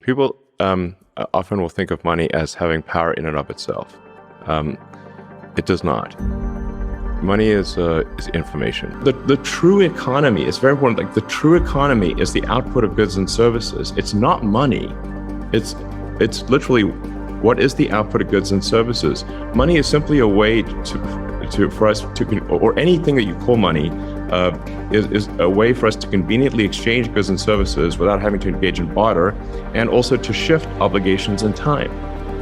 People often will think of money as having power in and of itself. It does not. Money is information. The true economy is very important. Like, the true economy is the output of goods and services. It's not money. It's literally what is the output of goods and services. Money is simply a way for us to, or anything that you call money, is a way for us to conveniently exchange goods and services without having to engage in barter, and also to shift obligations in time.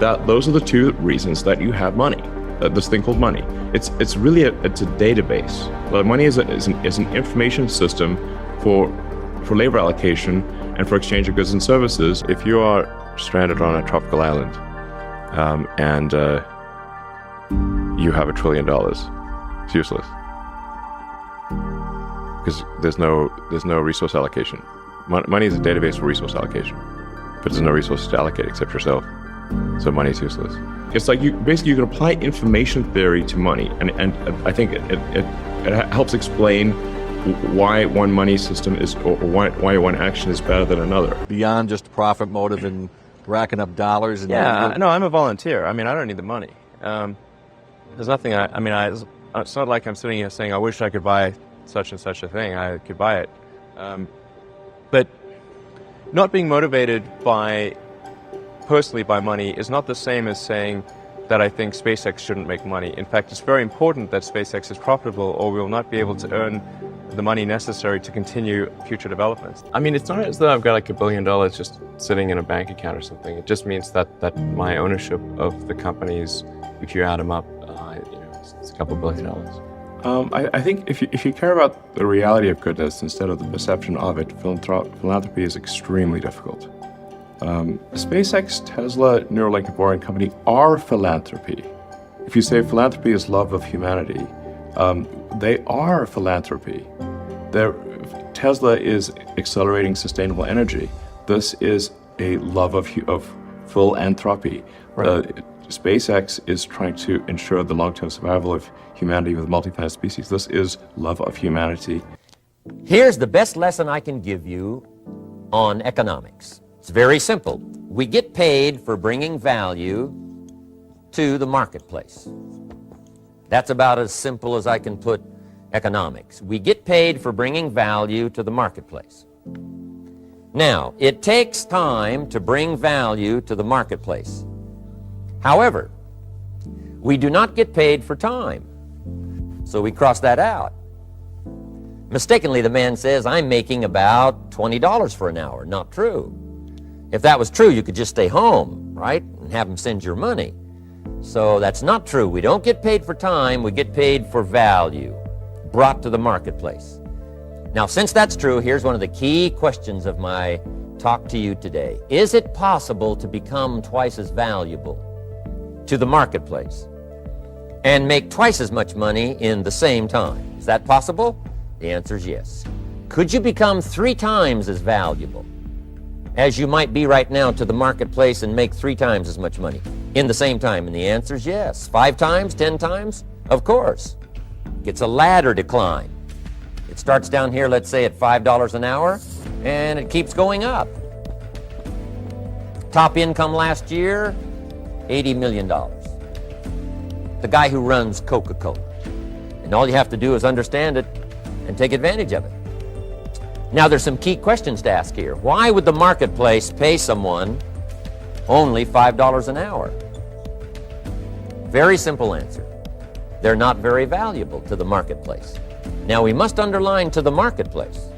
Those are the two reasons that you have money. This thing called money. It's really a database. Well, money is an information system for labor allocation and for exchange of goods and services. If you are stranded on a tropical island and you have $1 trillion, it's useless because there's no resource allocation. Money is a database for resource allocation, but there's no resources to allocate except yourself. So money is useless. It's like you can apply information theory to money, and I think it helps explain why one money system is, or why one action is better than another. Beyond just profit motive and racking up dollars. And no, I'm a volunteer. I mean, I don't need the money. There's nothing. It's not like I'm sitting here saying I wish I could buy such and such a thing. I could buy it, but not being motivated personally by money is not the same as saying that I think SpaceX shouldn't make money. In fact, it's very important that SpaceX is profitable, or we will not be able to earn the money necessary to continue future developments. I mean, it's not as though I've got like $1 billion just sitting in a bank account or something. It just means that my ownership of the companies, if you add them up, it's a couple $1 billion. I think if you care about the reality of goodness instead of the perception of it, philanthropy is extremely difficult. SpaceX, Tesla, Neuralink, and Boring Company are philanthropy. If you say philanthropy is love of humanity, they are philanthropy. Tesla is accelerating sustainable energy. This is a love of philanthropy. Right. SpaceX is trying to ensure the long-term survival of humanity with multi-planet species. This is love of humanity. Here's the best lesson I can give you on economics. It's very simple. We get paid for bringing value to the marketplace. That's about as simple as I can put economics. We get paid for bringing value to the marketplace. Now, it takes time to bring value to the marketplace. However, we do not get paid for time. So we cross that out. Mistakenly, the man says, I'm making about $20 for an hour. Not true. If that was true, you could just stay home, right? And have them send your money. So that's not true. We don't get paid for time. We get paid for value brought to the marketplace. Now, since that's true, here's one of the key questions of my talk to you today. Is it possible to become twice as valuable to the marketplace and make twice as much money in the same time? Is that possible? The answer is yes. Could you become 3 times as valuable as you might be right now to the marketplace and make 3 times as much money in the same time? And the answer is yes. 5 times, 10 times? Of course. It's a ladder to climb. It starts down here, let's say, at $5 an hour, and it keeps going up. Top income last year, $80 million. The guy who runs Coca-Cola. And all you have to do is understand it and take advantage of it. Now, there's some key questions to ask here. Why would the marketplace pay someone only $5 an hour? Very simple answer. They're not very valuable to the marketplace. Now, we must underline to the marketplace.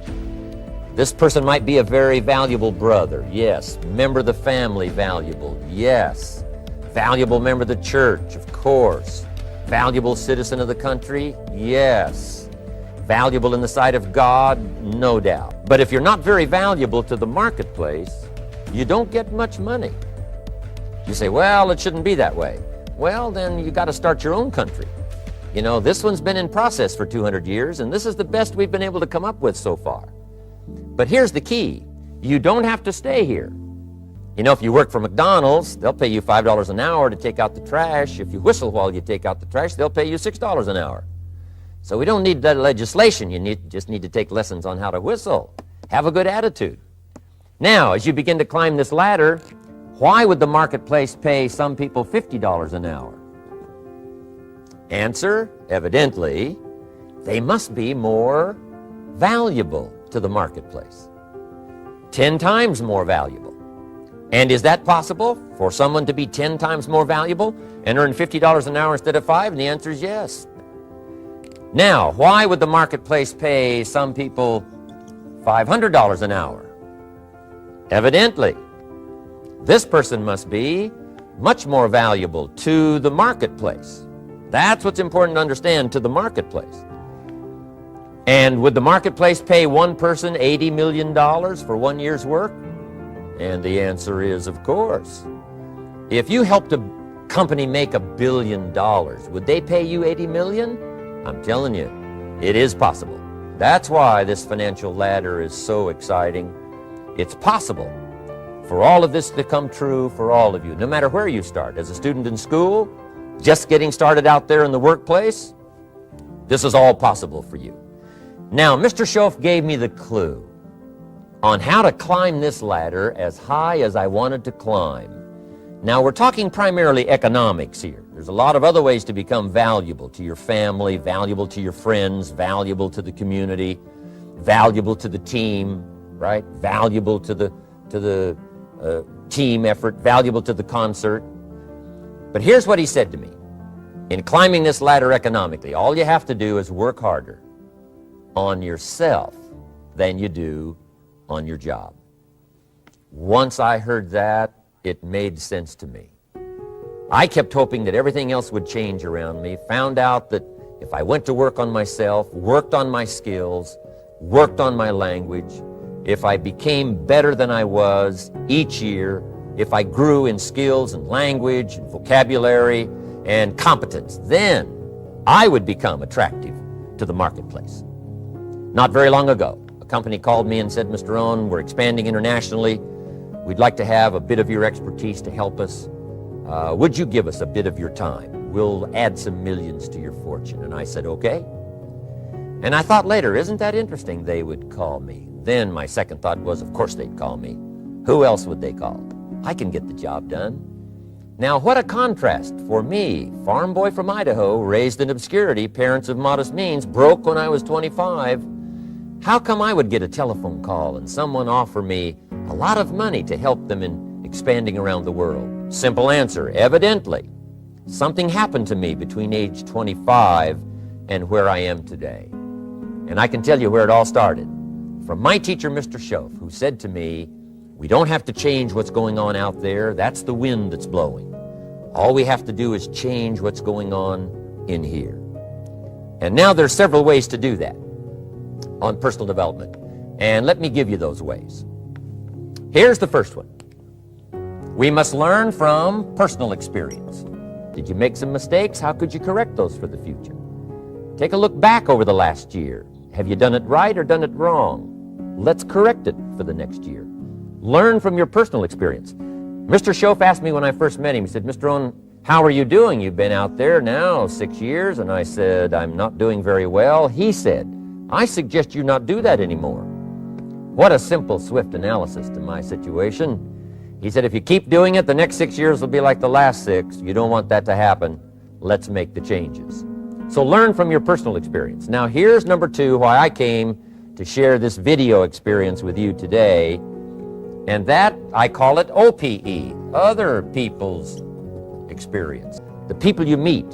This person might be a very valuable brother. Yes. Member of the family, valuable. Yes. Valuable member of the church, of course. Valuable citizen of the country? Yes. Valuable in the sight of God? No doubt. But if you're not very valuable to the marketplace, you don't get much money. You say, well, it shouldn't be that way. Well, then you got to start your own country. You know, this one's been in process for 200 years, and this is the best we've been able to come up with so far. But here's the key. You don't have to stay here. You know, if you work for McDonald's, they'll pay you $5 an hour to take out the trash. If you whistle while you take out the trash, they'll pay you $6 an hour. So we don't need that legislation. You just need to take lessons on how to whistle. Have a good attitude. Now, as you begin to climb this ladder, why would the marketplace pay some people $50 an hour? Answer, evidently, they must be more valuable to the marketplace. 10 times more valuable. And is that possible for someone to be 10 times more valuable and earn $50 an hour instead of 5? And the answer is yes. Now, why would the marketplace pay some people $500 an hour? Evidently, this person must be much more valuable to the marketplace. That's what's important to understand, to the marketplace. And would the marketplace pay one person $80 million for 1 year's work? And the answer is, of course. If you helped a company make $1 billion, would they pay you $80 million? I'm telling you, it is possible. That's why this financial ladder is so exciting. It's possible for all of this to come true for all of you, no matter where you start. As a student in school, just getting started out there in the workplace, this is all possible for you. Now, Mr. Shoaff gave me the clue on how to climb this ladder as high as I wanted to climb. Now, we're talking primarily economics here. There's a lot of other ways to become valuable to your family, valuable to your friends, valuable to the community, valuable to the team, right? Valuable to the team effort, valuable to the concert. But here's what he said to me. In climbing this ladder economically, all you have to do is work harder on yourself than you do on your job. Once I heard that, it made sense to me. I kept hoping that everything else would change around me, found out that if I went to work on myself, worked on my skills, worked on my language, if I became better than I was each year, if I grew in skills and language and vocabulary and competence, then I would become attractive to the marketplace. Not very long ago, a company called me and said, Mr. Rohn, we're expanding internationally. We'd like to have a bit of your expertise to help us. Would you give us a bit of your time? We'll add some millions to your fortune. And I said, okay. And I thought later, isn't that interesting? They would call me. Then my second thought was, of course they'd call me. Who else would they call? I can get the job done. Now, what a contrast for me, farm boy from Idaho, raised in obscurity, parents of modest means, broke when I was 25. How come I would get a telephone call and someone offer me a lot of money to help them in expanding around the world? Simple answer, evidently. Something happened to me between age 25 and where I am today. And I can tell you where it all started. From my teacher, Mr. Shoaff, who said to me, we don't have to change what's going on out there. That's the wind that's blowing. All we have to do is change what's going on in here. And now there's several ways to do that on personal development. And let me give you those ways. Here's the first one. We must learn from personal experience. Did you make some mistakes? How could you correct those for the future? Take a look back over the last year. Have you done it right or done it wrong? Let's correct it for the next year. Learn from your personal experience. Mr. Shoaff asked me when I first met him, he said, Mr. Rohn, how are you doing? You've been out there now 6 years. And I said, I'm not doing very well. He said, I suggest you not do that anymore. What a simple, swift analysis to my situation. He said, if you keep doing it, the next 6 years will be like the last 6. You don't want that to happen. Let's make the changes. So learn from your personal experience. Now here's number 2, why I came to share this video experience with you today. And that, I call it OPE, other people's experience. The people you meet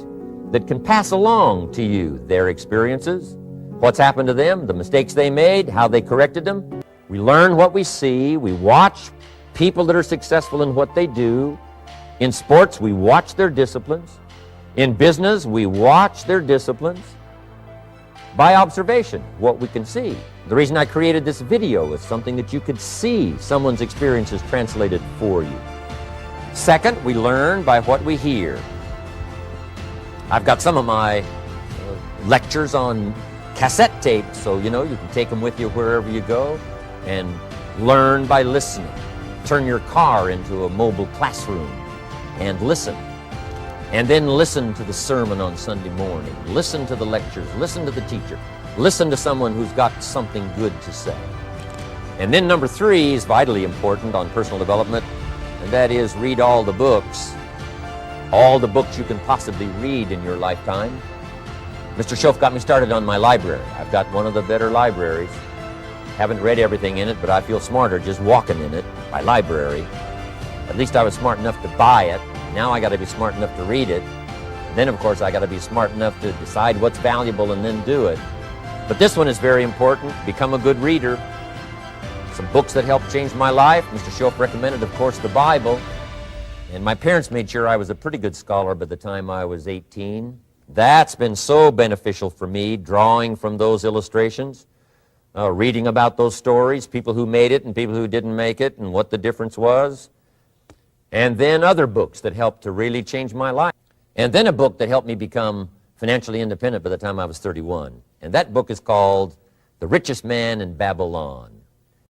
that can pass along to you their experiences, what's happened to them, the mistakes they made, how they corrected them. We learn what we see. We watch people that are successful in what they do. In sports, we watch their disciplines. In business, we watch their disciplines. By observation, what we can see. The reason I created this video is something that you could see someone's experiences translated for you. Second, we learn by what we hear. I've got some of my lectures on cassette tape, so you can take them with you wherever you go and learn by listening. Turn your car into a mobile classroom and listen. And then listen to the sermon on Sunday morning. Listen to the lectures. Listen to the teacher. Listen to someone who's got something good to say. And then number 3 is vitally important on personal development, and that is read all the books you can possibly read in your lifetime. Mr. Shoaff got me started on my library. I've got one of the better libraries. Haven't read everything in it, but I feel smarter just walking in it, my library. At least I was smart enough to buy it. Now I got to be smart enough to read it. Then, of course, I got to be smart enough to decide what's valuable and then do it. But this one is very important. Become a good reader. Some books that helped change my life. Mr. Shoaff recommended, of course, the Bible. And my parents made sure I was a pretty good scholar by the time I was 18. That's been so beneficial for me, drawing from those illustrations, reading about those stories, people who made it and people who didn't make it, and what the difference was. And then other books that helped to really change my life. And then a book that helped me become financially independent by the time I was 31. And that book is called The Richest Man in Babylon.